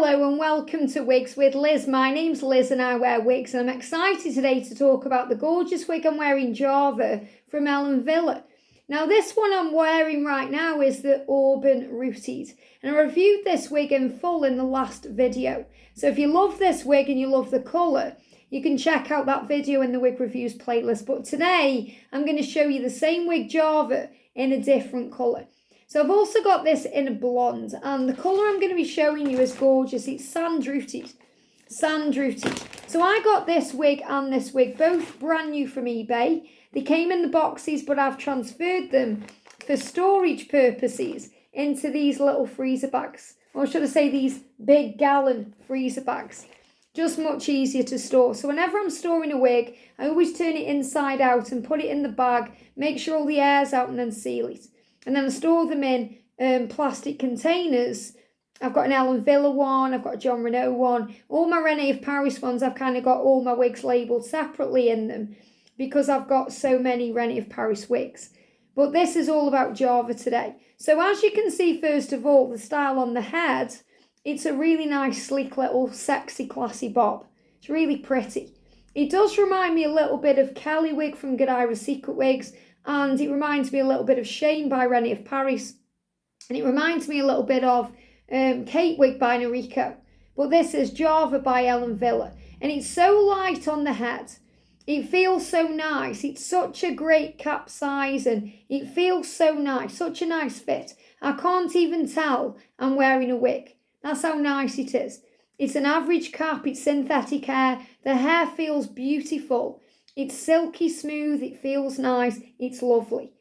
Hello and welcome to Wigs with Liz. My name's Liz and I wear wigs, and I'm excited today to talk about the gorgeous wig I'm wearing, Java, from Ellen Wille. Now this one I'm wearing right now is the Auburn Rooted, and I reviewed this wig in full in the last video. So if you love this wig and you love the colour, you can check out that video in the wig reviews playlist. But today I'm going to show you the same wig, Java, in a different colour. So I've also got this in a blonde, and the colour I'm going to be showing you is gorgeous. It's sand rooted. Sand rooted. So I got this wig and this wig both brand new from eBay. They came in the boxes, but I've transferred them for storage purposes into these little freezer bags. Or should I say these big gallon freezer bags. Just much easier to store. So whenever I'm storing a wig, I always turn it inside out and put it in the bag, make sure all the air's out and then seal it. And then I store them in plastic containers. I've got an Ellen Wille one, I've got a John Renault one. All my Rene of Paris ones, I've kind of got all my wigs labelled separately in them because I've got so many Rene of Paris wigs. But this is all about Java today. So as you can see, first of all, the style on the head, it's a really nice, sleek, little, sexy, classy bob. It's really pretty. It does remind me a little bit of Kelly wig from Godiva Secret Wigs, and it reminds me a little bit of Shane by Rene of Paris, and it reminds me a little bit of Kate wig by Noriko. But this is Java by Ellen Wille, and it's so light on the head. It feels so nice. It's such a great cap size, and it feels so nice, such a nice fit. I can't even tell I'm wearing a wig. That's how nice it is. It's an average cap, it's synthetic hair. The hair feels beautiful. It's silky smooth, it feels nice, it's lovely.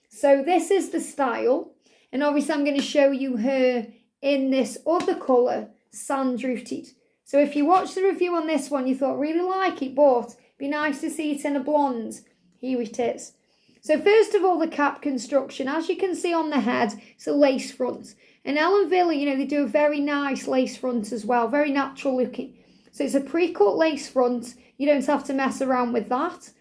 So this is the style, and obviously I'm going to show you her in this other colour, sand rooted. So if you watched the review on this one, you thought really like it, but it'd be nice to see it in a blonde. Here it is. So first of all, the cap construction. As you can see on the head, it's a lace front. And Ellen Wille, they do a very nice lace front as well, very natural looking. So it's a pre-cut lace front. You don't have to mess around with that.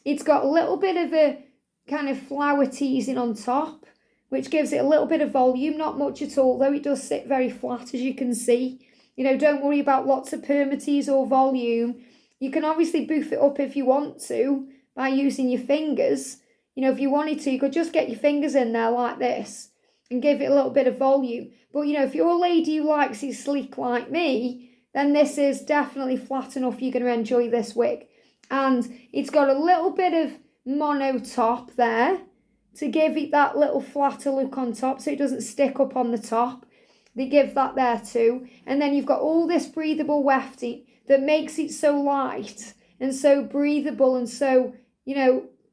It's got a little bit of a kind of flower teasing on top, which gives it a little bit of volume, not much at all, though it does sit very flat, as you can see. Don't worry about lots of permatease or volume. You can obviously boof it up if you want to by using your fingers. If you wanted to, you could just get your fingers in there like this and give it a little bit of volume. But, if you're a lady who likes it sleek like me, then this is definitely flat enough. You're going to enjoy this wig. And it's got a little bit of mono top there to give it that little flatter look on top so it doesn't stick up on the top. They give that there too. And then you've got all this breathable wefting that makes it so light and so breathable and so,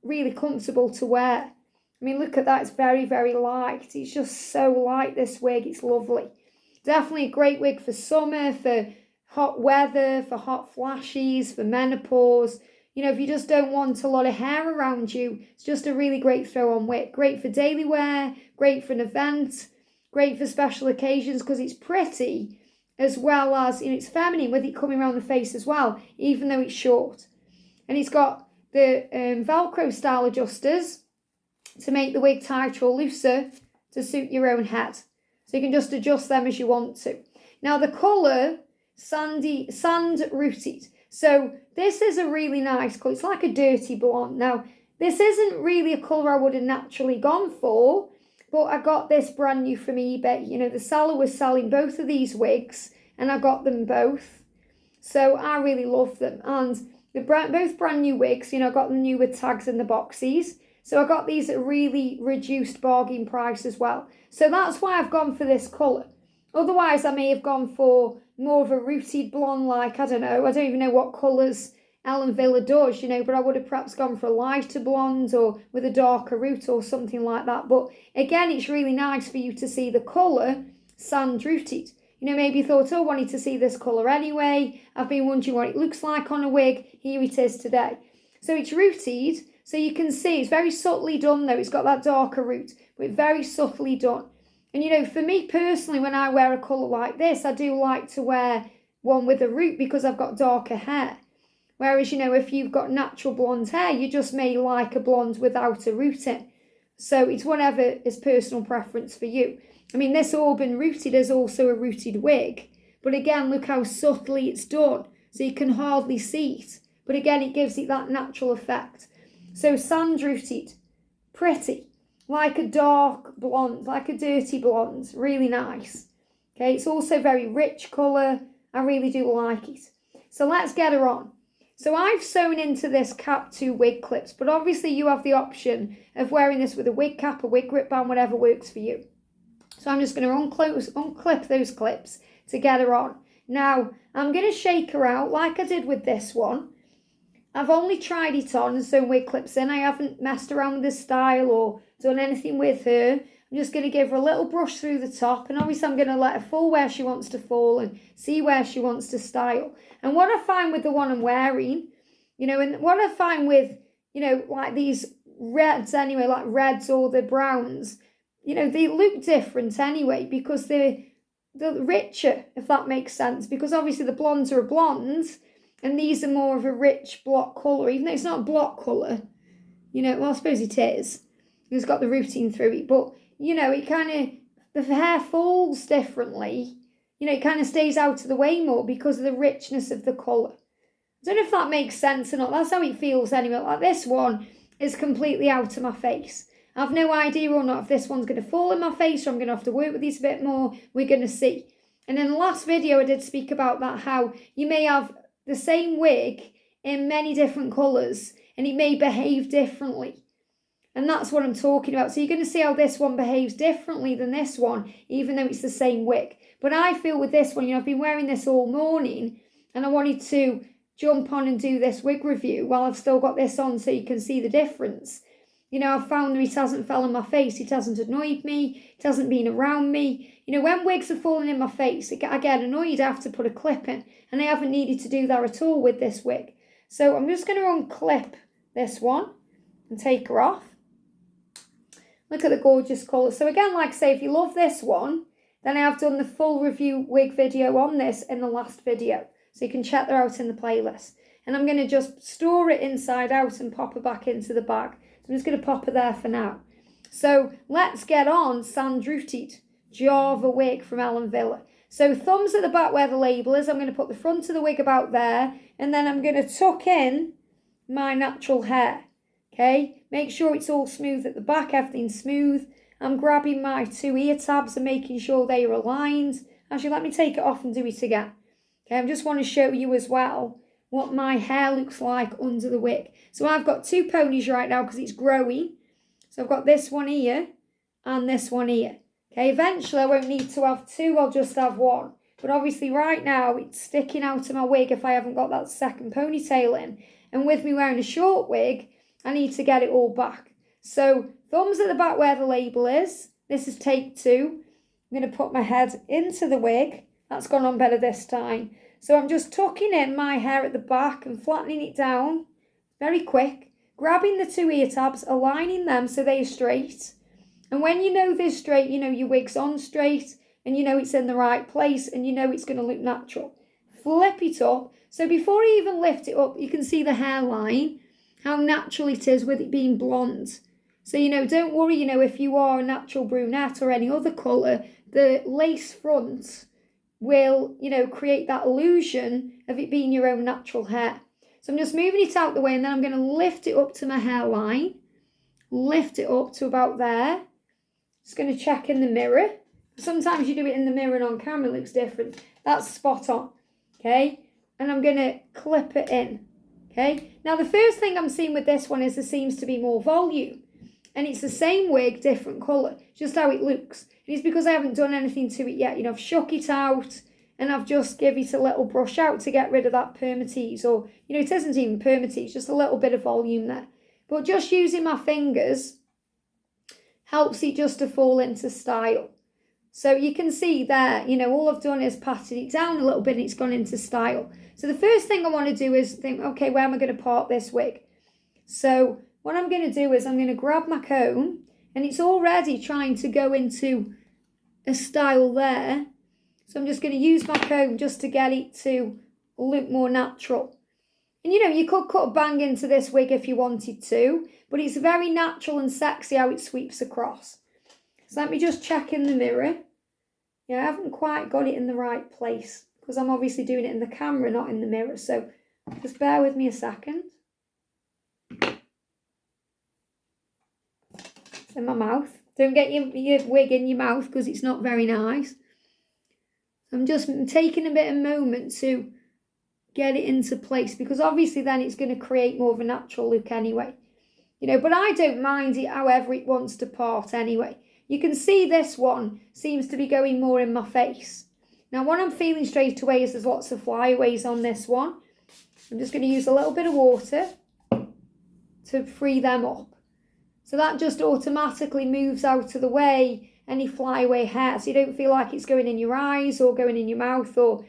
really comfortable to wear. I mean, look at that. It's very, very light. It's just so light, this wig. It's lovely. Definitely a great wig for summer, for hot weather, for hot flashes, for menopause. If you just don't want a lot of hair around you, it's just a really great throw-on wig. Great for daily wear, great for an event, great for special occasions because it's pretty, as well as, it's feminine with it coming around the face as well, even though it's short. And it's got the Velcro style adjusters to make the wig tighter or looser to suit your own head. So you can just adjust them as you want to. Now the colour, sand rooted. So this is a really nice colour. It's like a dirty blonde. Now this isn't really a colour I would have naturally gone for, but I got this brand new from eBay. The seller was selling both of these wigs and I got them both. So I really love them. And they're both brand new wigs. I got them new with tags in the boxes. So I got these at a really reduced bargain price as well. So that's why I've gone for this colour. Otherwise, I may have gone for more of a rooted blonde, like, I don't even know what colours Ellen Wille does, but I would have perhaps gone for a lighter blonde or with a darker root or something like that. But again, it's really nice for you to see the colour sand rooted. Maybe you thought, I wanted to see this colour anyway. I've been wondering what it looks like on a wig. Here it is today. So it's rooted. So you can see it's very subtly done though. It's got that darker root, but very subtly done. And for me personally, when I wear a colour like this, I do like to wear one with a root because I've got darker hair. Whereas, if you've got natural blonde hair, you just may like a blonde without a root in. So it's whatever is personal preference for you. I mean, this Auburn Rooted is also a rooted wig, But again, look how subtly it's done. So you can hardly see it. But again, it gives it that natural effect. So sand rooted, pretty, like a dark blonde, like a dirty blonde, really nice. Okay, it's also very rich colour. I really do like it. So let's get her on. So I've sewn into this cap 2 wig clips, but obviously you have the option of wearing this with a wig cap, a wig grip band, whatever works for you. So I'm just going to unclip those clips to get her on. Now, I'm going to shake her out like I did with this one. I've only tried it on and sewn wig clips in. I haven't messed around with the style or done anything with her. I'm just going to give her a little brush through the top, and obviously I'm going to let her fall where she wants to fall and see where she wants to style. And what I find with the one I'm wearing, and what I find with, like these reds anyway, like reds or the browns, they look different anyway because they're richer, if that makes sense, because obviously the blondes are a blonde and these are more of a rich block colour, even though it's not a block colour, well, I suppose it is. It's got the routine through it, but it kind of, the hair falls differently. It kind of stays out of the way more because of the richness of the colour. I don't know if that makes sense or not. That's how it feels anyway. Like this one is completely out of my face. I've no idea or not if this one's going to fall in my face or I'm going to have to work with these a bit more. We're going to see. And in the last video I did speak about that, how you may have the same wig in many different colours and it may behave differently. And that's what I'm talking about. So you're going to see how this one behaves differently than this one, even though it's the same wig. But I feel with this one, I've been wearing this all morning and I wanted to jump on and do this wig review while I've still got this on so you can see the difference. I've found that it hasn't fell in my face. It hasn't annoyed me. It hasn't been around me. When wigs are falling in my face, I get annoyed. I have to put a clip in. And I haven't needed to do that at all with this wig. So I'm just going to unclip this one and take her off. Look at the gorgeous colour. So again, like I say, if you love this one, then I have done the full review wig video on this in the last video. So you can check that out in the playlist. And I'm going to just store it inside out and pop her back into the bag. So I'm just going to pop her there for now. So let's get on sand rooted Java wig from Ellen Wille. So thumbs at the back where the label is. I'm going to put the front of the wig about there. And then I'm going to tuck in my natural hair. Okay, make sure it's all smooth at the back, everything's smooth. I'm grabbing my 2 ear tabs and making sure they are aligned. Actually, let me take it off and do it again. Okay, I just want to show you as well what my hair looks like under the wig. So I've got 2 ponies right now because it's growing. So I've got this one here and this one here. Okay, eventually I won't need to have 2, I'll just have 1. But obviously right now it's sticking out of my wig if I haven't got that second ponytail in. And with me wearing a short wig, I need to get it all back. So thumbs at the back where the label is. This is take 2. I'm going to put my head into the wig. That's gone on better this time. So I'm just tucking in my hair at the back and flattening it down. Very quick. Grabbing the 2 ear tabs, aligning them so they are straight. And when you know they're straight, your wig's on straight and it's in the right place and it's going to look natural. Flip it up. So before I even lift it up, you can see the hairline. How natural it is with it being blonde. So, don't worry, if you are a natural brunette or any other colour, the lace front will, create that illusion of it being your own natural hair. So I'm just moving it out the way and then I'm going to lift it up to my hairline. Lift it up to about there. Just going to check in the mirror. Sometimes you do it in the mirror and on camera it looks different. That's spot on. Okay. And I'm going to clip it in. Okay, now the first thing I'm seeing with this one is there seems to be more volume. And it's the same wig, different colour, just how it looks. And it's because I haven't done anything to it yet. I've shook it out and I've just given it a little brush out to get rid of that permatease. Or, it isn't even permatease, just a little bit of volume there. But just using my fingers helps it just to fall into style. So you can see there, all I've done is patted it down a little bit and it's gone into style. So the first thing I want to do is think, okay, where am I going to part this wig? So what I'm going to do is I'm going to grab my comb and it's already trying to go into a style there. So I'm just going to use my comb just to get it to look more natural. And you could cut a bang into this wig if you wanted to, but it's very natural and sexy how it sweeps across. So let me just check in the mirror. Yeah, I haven't quite got it in the right place. because I'm obviously doing it in the camera, not in the mirror. So just bear with me a second. It's in my mouth. Don't get your wig in your mouth because it's not very nice. I'm just taking a bit of moment to get it into place, because obviously then it's going to create more of a natural look anyway. You know, but I don't mind it however it wants to part anyway. You can see this one seems to be going more in my face. Now what I'm feeling straight away is there's lots of flyaways on this one. I'm just going to use a little bit of water to free them up. So that just automatically moves out of the way any flyaway hair, so you don't feel like it's going in your eyes or going in your mouth or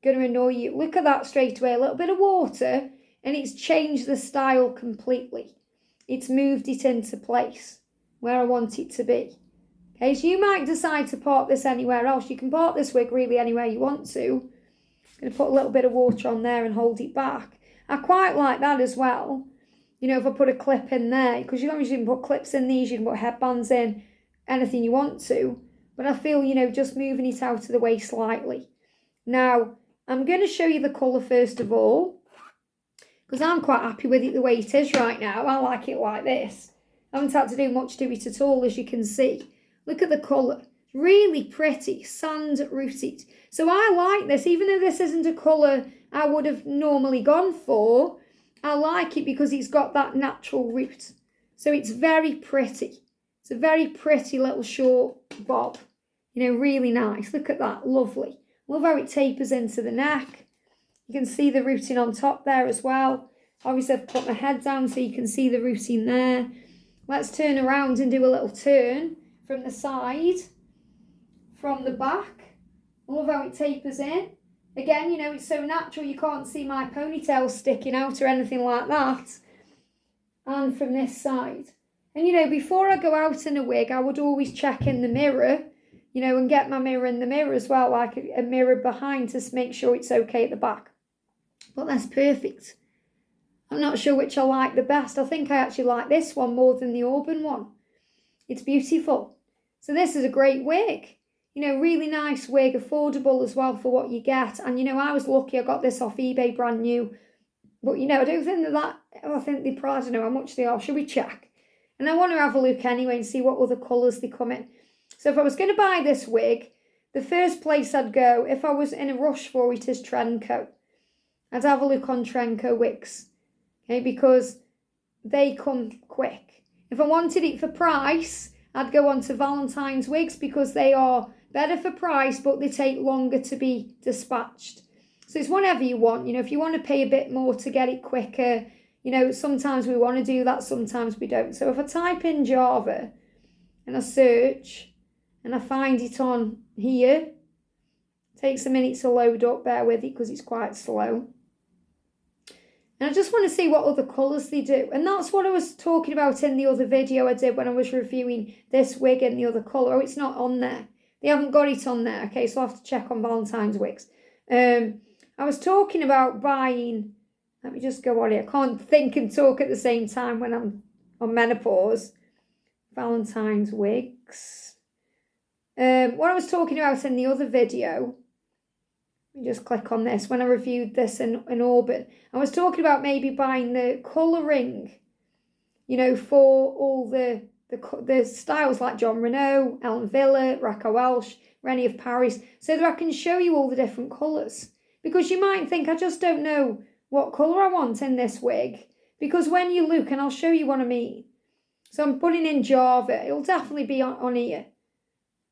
going to annoy you. Look at that straight away. A little bit of water and it's changed the style completely. It's moved it into place where I want it to be. Okay, so you might decide to part this anywhere else. You can part this wig really anywhere you want to. I'm going to put a little bit of water on there and hold it back. I quite like that as well. You know, if I put a clip in there, because you can put clips in these, you can put headbands in, anything you want to. But I feel, you know, just moving it out of the way slightly. Now, I'm going to show you the colour first of all, because I'm quite happy with it the way it is right now. I like it like this. I haven't had to do much to it at all, as you can see. Look at the colour. Really pretty, sand rooted. So I like this, even though this isn't a colour I would have normally gone for. I like it because it's got that natural root. So it's very pretty. It's a very pretty little short bob. You know, really nice. Look at that, lovely. Love how it tapers into the neck. You can see the rooting on top there as well. Obviously I've put my head down so you can see the rooting there. Let's turn around and do a little turn from the side, from the back. Love how it tapers in. Again, you know, it's so natural you can't see my ponytail sticking out or anything like that. And from this side. And, you know, before I go out in a wig, I would always check in the mirror, you know, and get my mirror in the mirror as well, like a mirror behind to make sure it's okay at the back. But that's perfect. I'm not sure which I like the best. I think I actually like this one more than the Auburn one. It's beautiful. So this is a great wig. You know, really nice wig, affordable as well for what you get. And, you know, I was lucky I got this off eBay brand new. But, you know, I don't think I think they price, I don't know how much they are. Should we check? And I want to have a look anyway and see what other colours they come in. So if I was going to buy this wig, the first place I'd go, if I was in a rush for it, is Trenco. I'd have a look on Trenco wigs. Okay, because they come quick. If I wanted it for price, I'd go on to Valentine's wigs because they are better for price, but they take longer to be dispatched. So it's whatever you want. You know, if you want to pay a bit more to get it quicker, you know, sometimes we want to do that, sometimes we don't. So if I type in Java and I search and I find it on here, it takes a minute to load up, bear with it because it's quite slow. And I just want to see what other colours they do. And that's what I was talking about in the other video I did when I was reviewing this wig in the other colour. Oh, it's not on there. They haven't got it on there. Okay, so I'll have to check on Valentine's wigs. I was talking about buying... Let me just go on here. I can't think and talk at the same time when I'm on menopause. Valentine's wigs. What I was talking about in the other video... Let me just click on this. When I reviewed this in Auburn, I was talking about maybe buying the colouring, you know, for all the styles like John Renault, Ellen Wille, Raquel Welch, Rennie of Paris, so that I can show you all the different colours. Because you might think, I just don't know what colour I want in this wig. Because when you look, and I'll show you what I mean. So I'm putting in Java. It'll definitely be on here.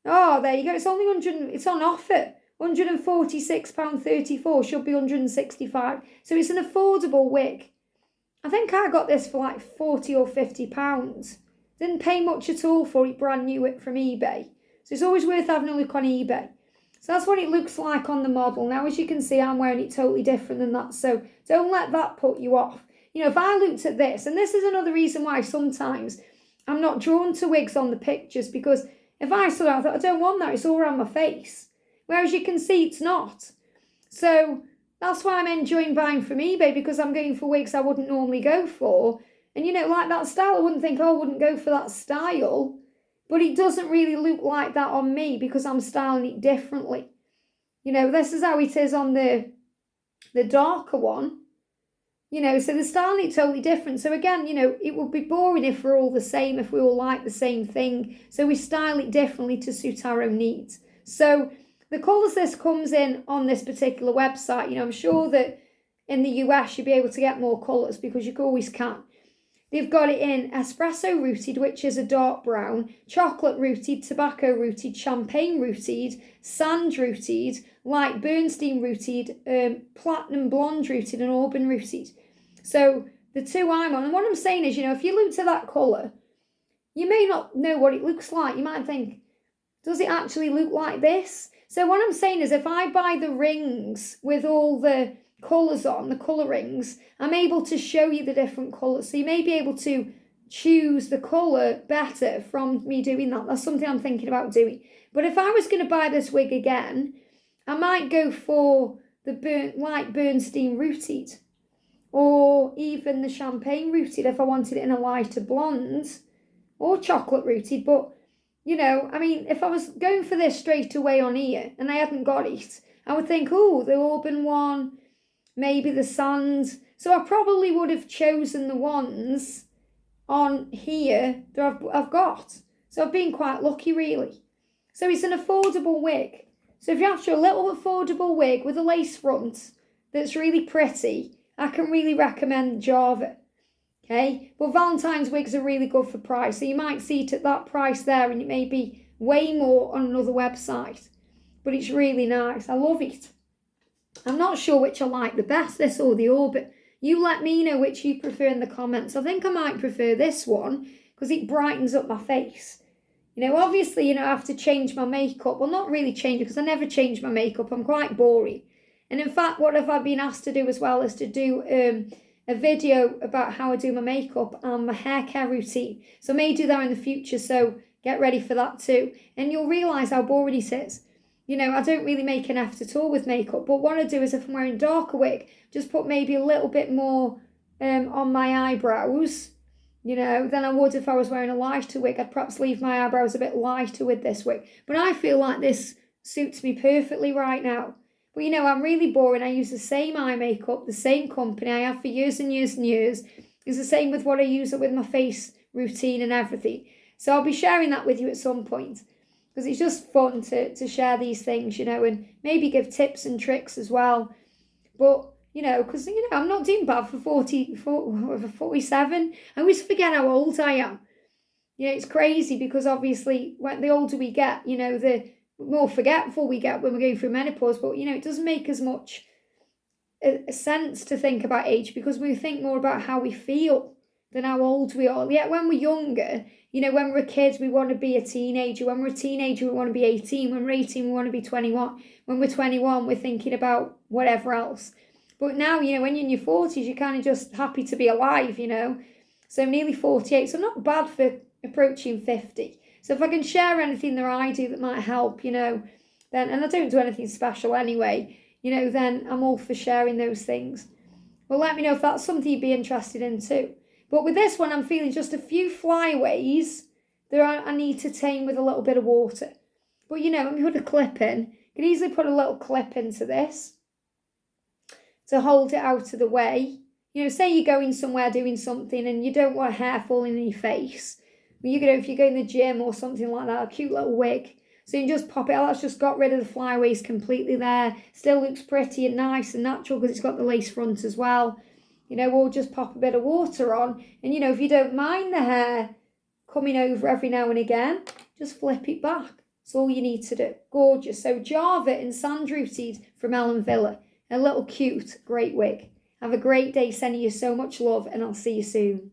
Oh, there you go. It's only 100. It's on offer. £146.34, should be £165. So it's an affordable wig. I think I got this for like £40 or £50. Didn't pay much at all for it, brand new from eBay. So it's always worth having a look on eBay. So that's what it looks like on the model. Now, as you can see, I'm wearing it totally different than that. So don't let that put you off. You know, if I looked at this, and this is another reason why sometimes I'm not drawn to wigs on the pictures, because if I saw that, I thought, I don't want that, it's all around my face. Whereas you can see it's not. So that's why I'm enjoying buying from eBay, because I'm going for wigs I wouldn't normally go for. And, you know, like that style, I wouldn't think, oh, I wouldn't go for that style. But it doesn't really look like that on me because I'm styling it differently. You know, this is how it is on the darker one. You know, so the styling is totally different. So again, you know, it would be boring if we're all the same, if we all like the same thing. So we style it differently to suit our own needs. So the colours this comes in on this particular website, you know, I'm sure that in the US you'll be able to get more colours because you always can. They've got it in espresso rooted, which is a dark brown, chocolate rooted, tobacco rooted, champagne rooted, sand rooted, light Bernstein rooted, platinum blonde rooted, and auburn rooted. So the two I'm on, and what I'm saying is, you know, if you look to that colour, you may not know what it looks like. You might think, does it actually look like this? So what I'm saying is, if I buy the rings with all the colours on, the colour rings, I'm able to show you the different colours. So you may be able to choose the colour better from me doing that. That's something I'm thinking about doing. But if I was going to buy this wig again, I might go for the light Bernstein rooted, or even the champagne rooted if I wanted it in a lighter blonde, or chocolate rooted. But, you know, I mean, if I was going for this straight away on here and I hadn't got it, I would think, oh, the auburn one, maybe the sand. So I probably would have chosen the ones on here that I've got. So I've been quite lucky, really. So it's an affordable wig. So if you're after a little affordable wig with a lace front that's really pretty, I can really recommend Java. Okay, but Valentine's wigs are really good for price. So you might see it at that price there, and it may be way more on another website. But it's really nice. I love it. I'm not sure which I like the best, this or the Orbit. You let me know which you prefer in the comments. I think I might prefer this one because it brightens up my face. You know, obviously, you know, I have to change my makeup. Well, not really change it because I never change my makeup. I'm quite boring. And in fact, what have I been asked to do as well is to do a video about how I do my makeup and my hair care routine. So I may do that in the future, so get ready for that too. And you'll realise how boring it is. You know, I don't really make an effort at all with makeup, but what I do is if I'm wearing a darker wig, just put maybe a little bit more on my eyebrows, you know, than I would if I was wearing a lighter wig. I'd perhaps leave my eyebrows a bit lighter with this wig. But I feel like this suits me perfectly right now. But, you know, I'm really boring. I use the same eye makeup, the same company I have for years and years and years. It's the same with what I use with my face routine and everything. So I'll be sharing that with you at some point. Because it's just fun to share these things, you know, and maybe give tips and tricks as well. But, you know, because, you know, I'm not doing bad for 47. I always forget how old I am. You know, it's crazy because obviously when the older we get, you know, the more forgetful we get when we're going through menopause. But, you know, it doesn't make as much sense to think about age because we think more about how we feel than how old we are. Yet when we're younger, you know, when we're kids, we want to be a teenager. When we're a teenager, we want to be 18. When we're 18, we want to be 21. When we're 21, we're thinking about whatever else. But now, you know, when you're in your 40s, you're kind of just happy to be alive, you know. So I'm nearly 48, so not bad for approaching 50. So if I can share anything that I do that might help, you know, then, and I don't do anything special anyway, you know, then I'm all for sharing those things. Well, let me know if that's something you'd be interested in too. But with this one, I'm feeling just a few flyaways that I need to tame with a little bit of water. But, you know, let me put a clip in. You can easily put a little clip into this to hold it out of the way. You know, say you're going somewhere doing something and you don't want hair falling in your face. Well, you know, if you go in the gym or something like that, a cute little wig. So you can just pop it out. That's just got rid of the flyaways completely there. Still looks pretty and nice and natural because it's got the lace front as well. You know, we'll just pop a bit of water on. And, you know, if you don't mind the hair coming over every now and again, just flip it back. That's all you need to do. Gorgeous. So Java and Sand Rooted from Ellen Wille. A little cute, great wig. Have a great day. Sending you so much love and I'll see you soon.